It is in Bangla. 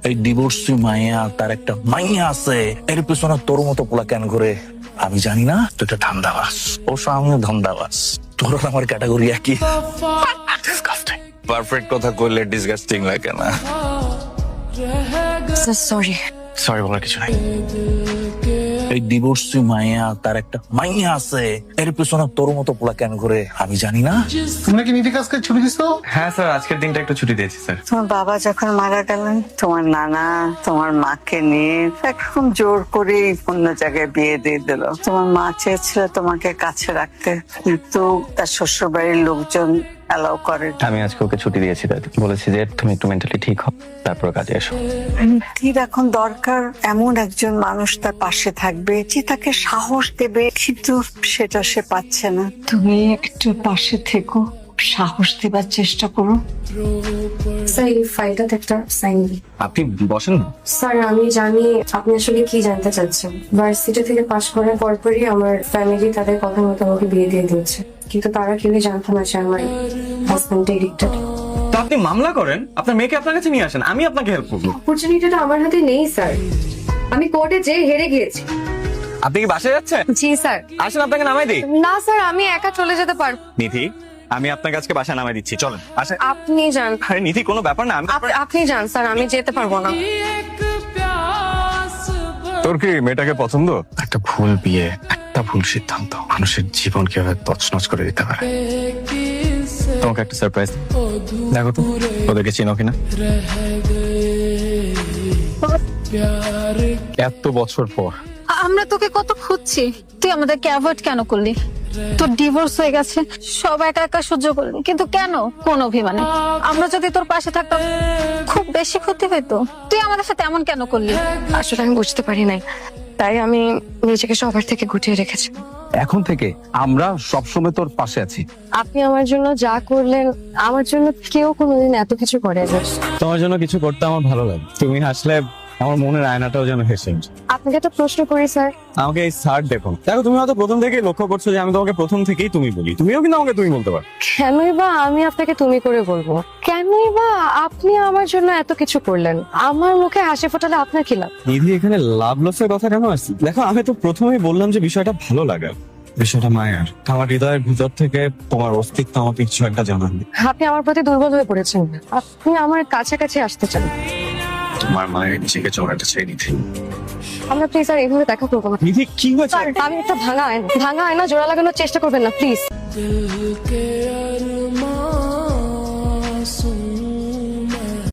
এই ডিভোর্সি মাইয়া তার একটা মাইয়া আছে, এর পেছনে তোর মতো পোলা কেন করে আমি জানি না। তুই একটা ধান্দাবাজ, ও আমিও ধান্দাবাজ, তোর আর আমার ক্যাটাগরি একই। পারফেক্ট কথা কইলে ডিসগাস্টিং লাগে না? সরি। সরি বলার কিছু নাই। এই ডিভোর্সি মাইয়া তার একটা মাইয়া আছে, এর পেছনে তোর মতো পোলা কেন করে আমি জানি না। তোমরা কি নিধি কাজকে ছুটি দিছো? হ্যাঁ স্যার, আজকের দিনটা একটু ছুটি দিয়েছি স্যার। তোমার বাবা যখন মারা গেলেন, তোমার নানা তোমার মাকে নিয়ে একদম জোর করে অন্য জায়গায় বিয়ে দিয়ে দিল। তোমার মা চেয়েছিল তোমাকে কাছে রাখতে, কিন্তু তার শ্বশুর বাড়ির লোকজন অ্যালাউ করে। আমি আজকে ওকে ছুটি দিয়েছি, দাদি বলেছি যে তুমি একটু মেন্টালি ঠিক হও, তারপর কাজে এসো। নিধির এখন দরকার এমন একজন মানুষ তার পাশে থাকবে, যে তাকে সাহস দেবে, কিন্তু সেটা সে পাচ্ছে না। তুমি একটু পাশে থেকো, সাহস দেবার চেষ্টা করো। স্যার এই ফাইলটাতে একটা সাইন দিন। আপনি বসেন না। স্যার আমি জানি আপনি আসলে কি জানতে চাচ্ছেন। ভার্সিটি থেকে পাশ করার পরপরই আমার ফ্যামিলি তাদের কথা মতো আমাকে বিয়ে দিয়ে দিয়েছে, কিন্তু তারা কেউই জানতো না যে আমার হাজবেন্ড এডিক্টেড। তো আপনি মামলা করেন, আপনার মেয়েকে আপনার কাছে নিয়ে আসেন, আমি আপনাকে হেল্প করবো। অপরচুনিটিটা আমার হাতে নেই স্যার, আমি কোর্টে যেয়ে হেরে গিয়েছি। আপনি কি বাসায় যাচ্ছেন? জি স্যার। আসেন, আপনাকে নামাই দিই। না স্যার, আমি একা চলে যেতে পারবো। নিধি, আমি আপনাকে আজকে বাসায় নামাই দিচ্ছি, চলেন আসেন। আপনি যান। আরে নিধি, কোনো ব্যাপার না। আপনি যান স্যার, আমি যেতে পারবো না। তোর কি মেয়েটাকে পছন্দ? একটা ভুল বিয়ে, একটা ভুল সিদ্ধান্ত মানুষের জীবন কিভাবে তছনছ করে দিতে পারে। তোমাকে একটা সারপ্রাইজ দেখো তো, ওদেরকে চিনো কিনা। এত বছর পর আমরা তোকে কত খুঁজছি, তুই আমাদেরকে অ্যাভয়েড কেন করলি? তোর ডিভোর্স হয়ে গেছে, সব একা একা সহ্য করলি, কিন্তু কেন? কোন অভিমানে? আমরা যদি তোর পাশে থাকতাম খুব বেশি ক্ষতি হইতো। তুই আমাদের সাথে এমন কেন করলি? আসলে আমি বুঝতে পারি নাই, তাই আমি নিজেকে সবার থেকে গুটিয়ে রেখেছি। এখন থেকে আমরা সবসময় তোর পাশে আছি। আপনি আমার জন্য যা করলেন, আমার জন্য কেউ কোনোদিন এত কিছু করে না। তোমার জন্য কিছু করতে আমার ভালো লাগে। তুমি হাসলে আমার মনের আয়নাটাও যেন হেসে ওঠে। আপনাকে একটা প্রশ্ন করি স্যার। আমাকে এই শার্ট দেখো, তুমি হয়তো প্রথম থেকেই লক্ষ্য করছো যে আমি তোমাকে প্রথম থেকেই তুমি বলি, তুমিও কিন্তু আমাকে তুমি বলতে পারো। কেনই বা আমি আপনাকে তুমি করে বলবো? কেনই বা আপনি আমার জন্য এত কিছু করলেন? আমার মুখে হাসি ফোটালে আপনার কি লাভ? নিধি, এখানে লাভ লসের কথা কেন আসছে? দেখো, আমি তো প্রথমেই বললাম যে বিষয়টা ভালো লাগা, বিষয়টা মায়ার। আমার হৃদয়ের ভিতর থেকে তোমার অস্তিত্ব আমাকে কিছু একটা জানান। আপনি আমার প্রতি দুর্বল হয়ে পড়েছেন, আপনি আমার কাছাকাছি আসতে চান। তোমার মায়ের নিজেকে চড়াতে চাই নিধি। আমরা প্লিজ আর এইভাবে দেখা করবো না। নিধি, কি হয়েছে? আমি একটা ভাঙা আয়না জোড়া লাগানোর চেষ্টা করবেন না প্লিজ।